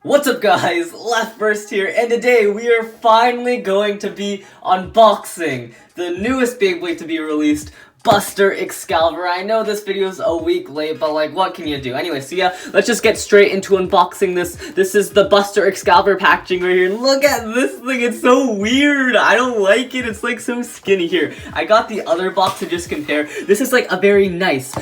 What's up guys, LeftBurst here, and today we are finally going to be unboxing the newest Beyblade to be released, Buster Excalibur. I know this video is a week late, but like, what can you do? Anyway, so yeah, let's just get straight into unboxing this. This is the Buster Excalibur packaging right here. Look at this thing, it's so weird. I don't like it, it's like so skinny here. I got the other box to just compare. This is like a very nice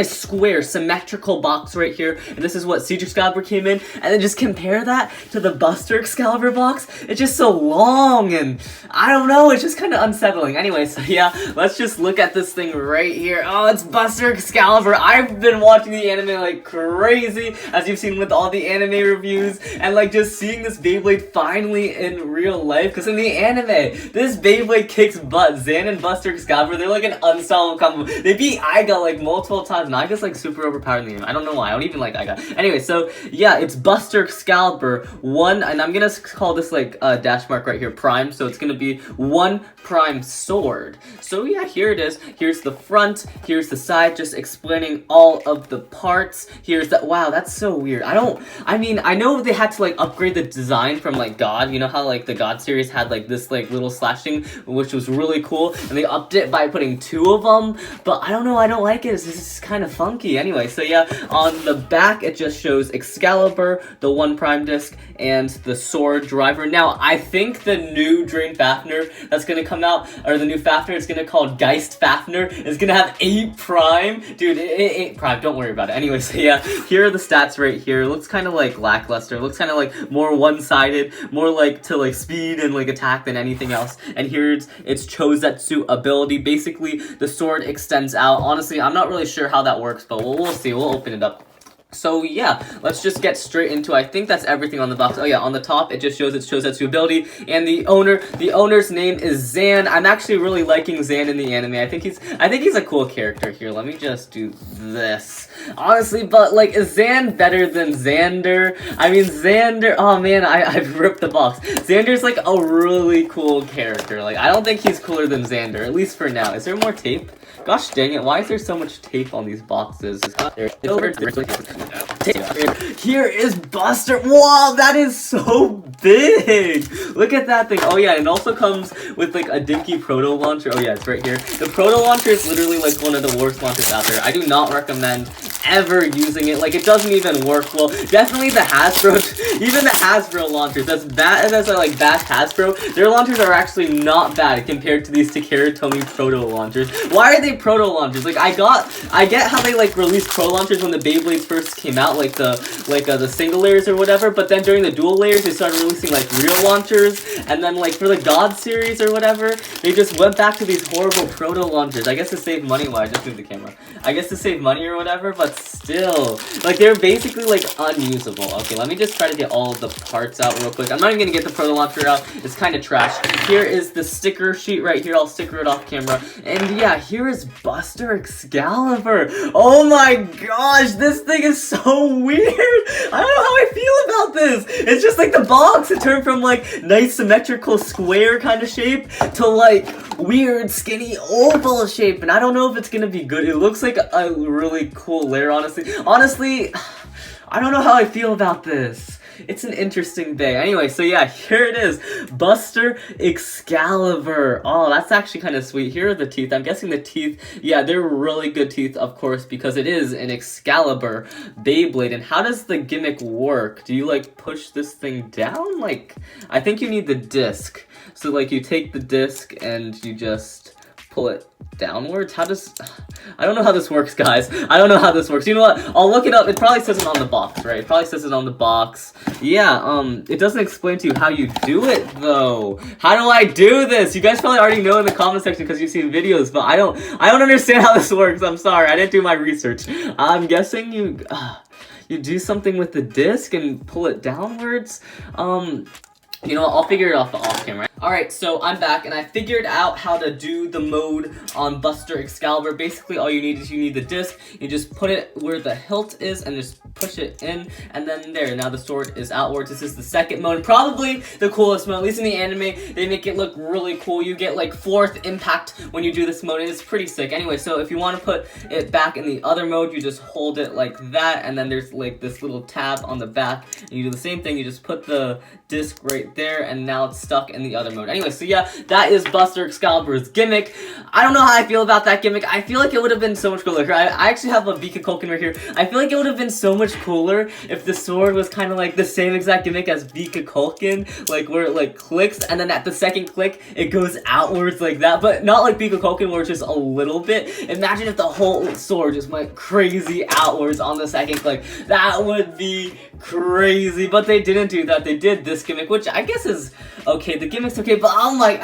square, symmetrical box right here. And this is what Siege Excalibur came in. And then just compare that to the Buster Excalibur box. It's just so long and I don't know, it's just kind of unsettling. Anyway, so yeah, let's just look at this thing right here. Oh, it's Buster Excalibur. I've been watching the anime like crazy, as you've seen with all the anime reviews, and like just seeing this Beyblade finally in real life, because in the anime, this Beyblade kicks butt. Zan and Buster Excalibur, they're like an unstoppable combo. They beat Iga like multiple times, and Iga's like super overpowered in the game. I don't know why, I don't even like Iga. Anyway, so yeah, it's Buster Excalibur 1, and I'm gonna call this like dash mark right here, prime, so it's gonna be 1 prime sword. So yeah, here it is. Here's the front, here's the side, just explaining all of the parts. Here's that. Wow, that's so weird. I mean, I know they had to like upgrade the design from like God. You know how like the God series had like this like little slashing, which was really cool, and they upped it by putting 2 of them, but I don't know, I don't like it. It's just kind of funky. Anyway, so yeah, on the back it just shows Excalibur, the 1 prime disc, and the sword driver. Now, I think the new Drain Fafnir that's gonna come out, or the new Fafnir, it's gonna call Geist Fafnir, is gonna have 8 prime. Dude, 8 prime, don't worry about it. Anyway, so yeah, here are the stats right here. It looks kind of like lackluster. It looks kind of like more one-sided, more like to like speed and like attack than anything else. And here's its Chozetsu ability. Basically, the sword extends out. Honestly, I'm not really sure how that works, but we'll see. We'll open it up. So yeah, let's just get straight into it. I think that's everything on the box. Oh yeah, on the top it just shows its Chozetsu ability, and the owner's name is Zan. I'm actually really liking Zan in the anime. I think he's a cool character here. Let me just do this. Honestly, but like, is Zan better than Xander? I mean, Xander, oh man, I've ripped the box. Xander's like a really cool character. Like, I don't think he's cooler than Xander, at least for now. Is there more tape? Gosh dang it, why is there so much tape on these boxes? Here is Buster. Wow, that is so big. Look at that thing. Oh yeah, it also comes with like a dinky proto launcher. Oh yeah, it's right here. The proto launcher is literally like one of the worst launchers out there. I do not recommend ever using it. Like, it doesn't even work well. Definitely the Hasbro, even the Hasbro launchers, as bad as I like bash Hasbro, their launchers are actually not bad compared to these Takara Tomy proto launchers. Why are they proto launchers? Like, I get how they like released pro launchers when the Beyblades first came out, like the single layers or whatever, but then during the dual layers they started releasing like real launchers, and then like for the God series or whatever, they just went back to these horrible proto launchers. I guess to save money. Well, I just moved the camera. I guess to save money or whatever, but still, like, they're basically like unusable. Okay, let me just try to get all of the parts out real quick. I'm not even gonna get the proto launcher out, it's kind of trash. Here is the sticker sheet right here. I'll sticker it off camera, and yeah, here is Buster Excalibur. Oh my gosh, this thing is so weird. I don't know how I feel about this. It's just like the box, it turned from like nice symmetrical square kind of shape to like weird skinny oval shape, and I don't know if it's gonna be good. It looks like a really cool layer, honestly, I don't know how I feel about this. It's an interesting day. Anyway, so yeah, here it is. Buster Excalibur. Oh, that's actually kind of sweet. Here are the teeth. I'm guessing the teeth, yeah, they're really good teeth, of course, because it is an Excalibur Beyblade. And how does the gimmick work? Do you, like, push this thing down? Like, I think you need the disc. So, like, you take the disc and you just pull it downwards. I don't know how this works, guys. I don't know how this works. You know what? I'll look it up. It probably says it on the box, right? It probably says it on the box. Yeah, it doesn't explain to you how you do it, though. How do I do this? You guys probably already know in the comment section because you've seen videos, but I don't understand how this works. I'm sorry. I didn't do my research. I'm guessing you do something with the disc and pull it downwards. You know, I'll figure it out off camera. Alright, so I'm back, and I figured out how to do the mode on Buster Excalibur. Basically, all you need is the disc. You just put it where the hilt is, and just push it in, and then there. Now the sword is outwards. This is the second mode, probably the coolest mode. At least in the anime, they make it look really cool. You get like 4th impact when you do this mode, and it's pretty sick. Anyway, so if you want to put it back in the other mode, you just hold it like that, and then there's like this little tab on the back, and you do the same thing. You just put the disc right there, and now it's stuck in the other mode. Anyway, so yeah, that is Buster Excalibur's gimmick. I don't know how I feel about that gimmick. I feel like it would have been so much cooler. I actually have a Vika Culkin right here. I feel like it would have been so much cooler if the sword was kind of like the same exact gimmick as Vika Culkin, like where it like clicks, and then at the second click, it goes outwards like that, but not like Vika Culkin where it's just a little bit. Imagine if the whole sword just went crazy outwards on the second click. That would be crazy, but they didn't do that. They did this gimmick, which I guess is okay. The gimmick's okay, but I'm like,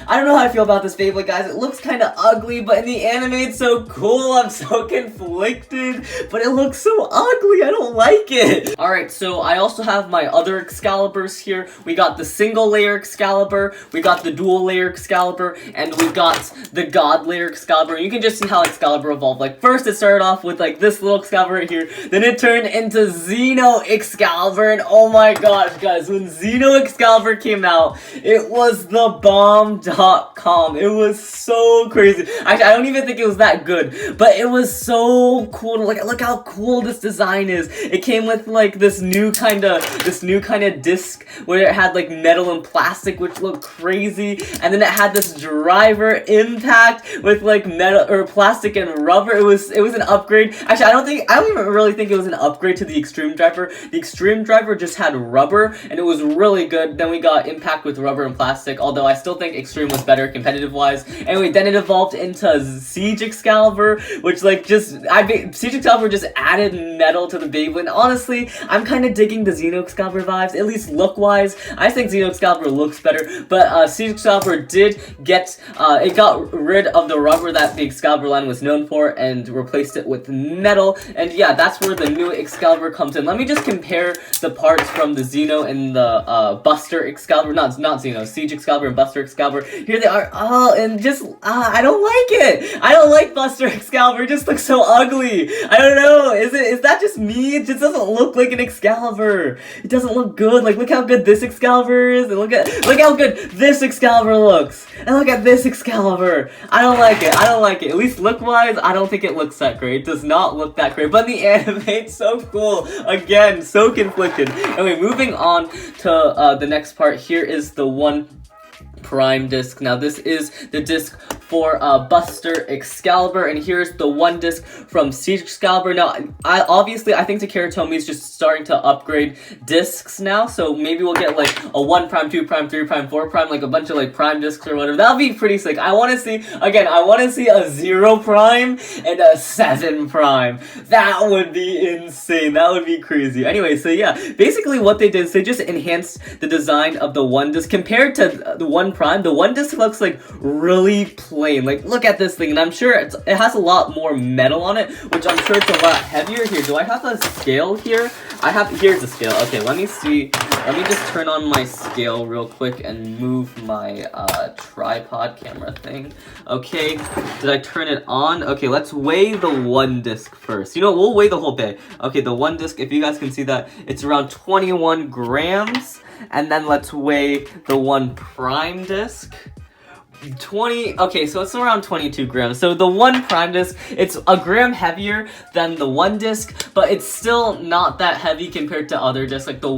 I don't know how I feel about this Beyblade, guys. It looks kind of ugly, but in the anime, it's so cool. I'm so conflicted, but it looks so ugly. I don't like it. Alright, so I also have my other Excaliburs here. We got the single layer Excalibur, we got the dual layer Excalibur, and we got the God layer Excalibur. You can just see how Excalibur evolved. Like, first it started off with like this little Excalibur right here, then it turned into Xeno Excalibur, and oh my gosh, guys, when Xeno Excalibur came out, it was the bomb.com. It was so crazy. Actually, I don't even think it was that good, but it was so cool to look how cool this design is. It came with like this new kind of disc where it had like metal and plastic, which looked crazy, and then it had this driver impact with like metal or plastic and rubber. It was an upgrade. Actually, I don't even really think it was an upgrade to the Extreme Driver. The Extreme Driver just had rubber, and it was really good. Then we got impact with rubber and plastic, although I still think Extreme was better competitive wise. Anyway, then it evolved into Siege Excalibur, which like Siege Excalibur just added metal to the Beyblade. Honestly, I'm kind of digging the Xeno Excalibur vibes, at least look wise. I think Xeno Excalibur looks better, but Siege Excalibur did get it got rid of the rubber that the Excalibur line was known for and replaced it with metal. And yeah, that's where the new Excalibur comes in. Let me just compare the parts from the Xeno and the Buster Excalibur, not Xeno, Siege Excalibur and Buster Excalibur. Here they are. Oh, and just I don't like it. I don't like Buster Excalibur. It just looks so ugly. I don't know. Is that just me? It just doesn't look like an Excalibur. It doesn't look good. Like, look how good this Excalibur is, and look how good this Excalibur looks. And look at this Excalibur. I don't like it. I don't like it. At least look-wise, I don't think it looks that great. It does not look that great. But in the anime, it's so cool. Again, so conflicted. Anyway, moving on to the next part. Here is the one prime disc. Now this is the disc for Buster Excalibur, and here's the one disc from Siege Excalibur. Now, I think Takaratomi is just starting to upgrade discs now, so maybe we'll get like a 1 prime, 2 prime, 3 prime, 4 prime, like a bunch of like prime discs or whatever. That'll be pretty sick. I want to see a 0 prime and a 7 prime. That would be insane. That would be crazy. Anyway, so yeah, basically what they did is they just enhanced the design of the one disc compared to the 1 prime. The one disc looks like really plain. Like, look at this thing, and I'm sure it has a lot more metal on it, which I'm sure it's a lot heavier. Here, do I have a scale here? Here's the scale. Okay, let me see. Let me just turn on my scale real quick and move my tripod camera thing. Okay, did I turn it on? Okay, let's weigh the one disc first. You know, we'll weigh the whole thing. Okay, the one disc, if you guys can see that, it's around 21 grams. And then let's weigh the one prime disc. Okay, so it's around 22 grams. So the one prime disc, it's a gram heavier than the one disc, but it's still not that heavy compared to other discs. Like the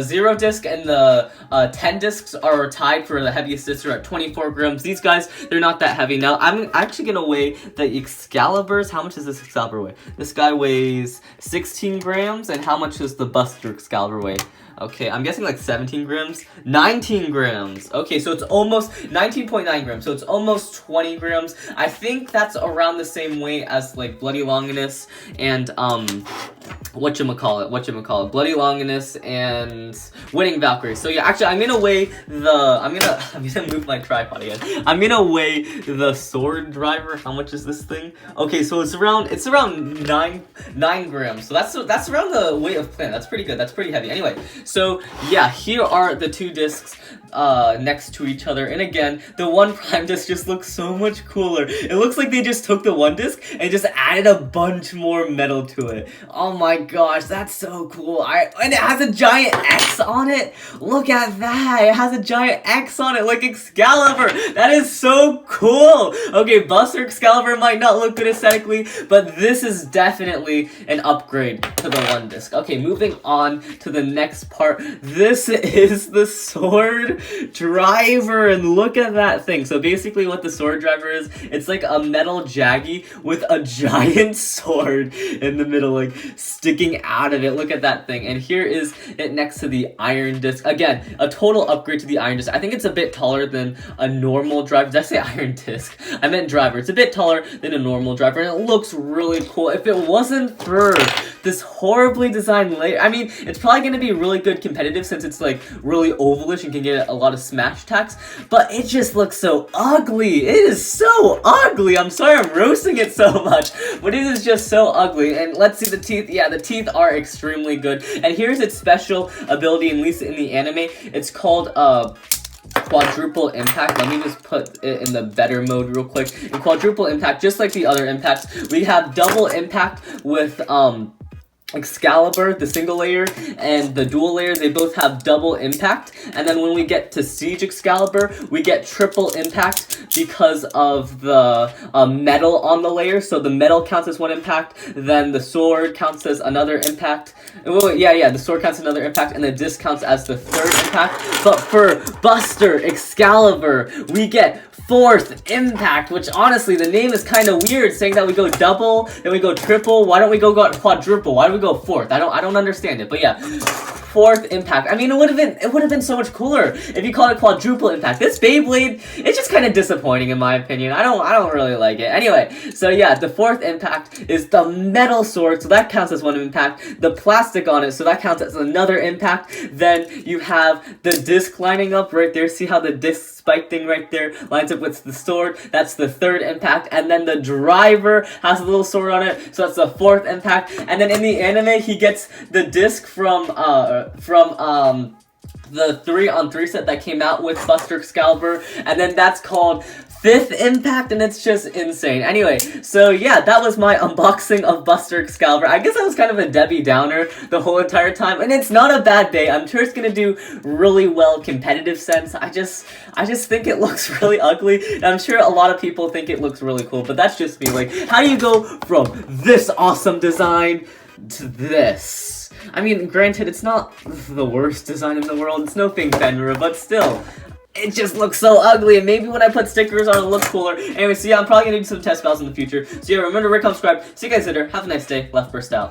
0 disc and the 10 discs are tied for the heaviest discs, are at 24 grams. These guys, they're not that heavy. Now, I'm actually gonna weigh the Excaliburs. How much does this Excalibur weigh? This guy weighs 16 grams, and how much does the Buster Excalibur weigh? Okay, I'm guessing like 17 grams. 19 grams. Okay, so it's almost 19.9 grams. So it's almost 20 grams. I think that's around the same weight as like Bloody Longinus and whatchamacallit, Bloody Longinus and Winning Valkyrie. So yeah, actually I'm gonna weigh I'm gonna move my tripod again. I'm gonna weigh the sword driver. How much is this thing? Okay, so it's around 9 grams. So that's around the weight of Planet. That's pretty good. That's pretty heavy. Anyway, so yeah, here are the two discs next to each other, and again, the one prime disc just looks so much cooler. It looks like they just took the one disc and just added a bunch more metal to it. Oh my gosh, that's so cool. And it has a giant X on it. Look at that. It has a giant X on it like Excalibur. That is so cool. Okay, Buster Excalibur might not look good aesthetically, but this is definitely an upgrade to the one disc. Okay, moving on to the next part. This is the sword driver, and look at that thing. So basically what the sword driver is, it's like a metal jaggy with a giant sword in the middle, like sticking out of it. Look at that thing. And here is it next to the iron disc. Again, a total upgrade to the iron disc. I think it's a bit taller than a normal driver. Did I say iron disc? I meant driver. It's a bit taller than a normal driver, and it looks really cool. If it wasn't for this horribly designed layer, I mean, it's probably going to be really good competitive since it's like really ovalish and can get a lot of smash attacks, but it just looks so ugly. It is so ugly. I'm sorry I'm roasting it so much, but it is just so ugly. And let's see the teeth. Yeah, the teeth are extremely good. And here's its special ability, at least in the anime. It's called quadruple impact. Let me just put it in the better mode real quick. In quadruple impact, just like the other impacts, we have double impact with Excalibur, the single layer, and the dual layer. They both have double impact. And then when we get to Siege Excalibur, we get triple impact because of the metal on the layer. So the metal counts as one impact, then the sword counts as another impact. The sword counts as another impact, and the disc counts as the third impact. But for Buster Excalibur, we get fourth impact, which honestly, the name is kind of weird, saying that we go double, then we go triple. Why don't we go quadruple? Why do we go fourth? I don't understand it, but yeah. Fourth impact. I mean, it would have been so much cooler if you called it quadruple impact. This Beyblade, it's just kind of disappointing in my opinion. I don't really like it. Anyway, so yeah, the fourth impact is the metal sword, so that counts as one impact. The plastic on it, so that counts as another impact. Then you have the disc lining up right there. See how the disc spike thing right there lines up with the sword? That's the third impact. And then the driver has a little sword on it, so that's the fourth impact. And then in the anime, he gets the disc from the 3-on-3 set that came out with Buster Excalibur, and then that's called fifth impact, and it's just insane. Anyway, so yeah, that was my unboxing of Buster Excalibur. I guess I was kind of a Debbie Downer the whole entire time, and it's not a bad day. I'm sure it's gonna do really well competitive sense. I just think it looks really ugly, and I'm sure a lot of people think it looks really cool, but that's just me. Like, how do you go from this awesome design to this? I mean, granted, it's not the worst design in the world. It's no Pink Fenrir, but still, it just looks so ugly. And maybe when I put stickers on, it'll look cooler. Anyway, so yeah, I'm probably gonna do some test battles in the future. So yeah, remember to rate, comment, subscribe. See you guys later. Have a nice day. LeftBurst out.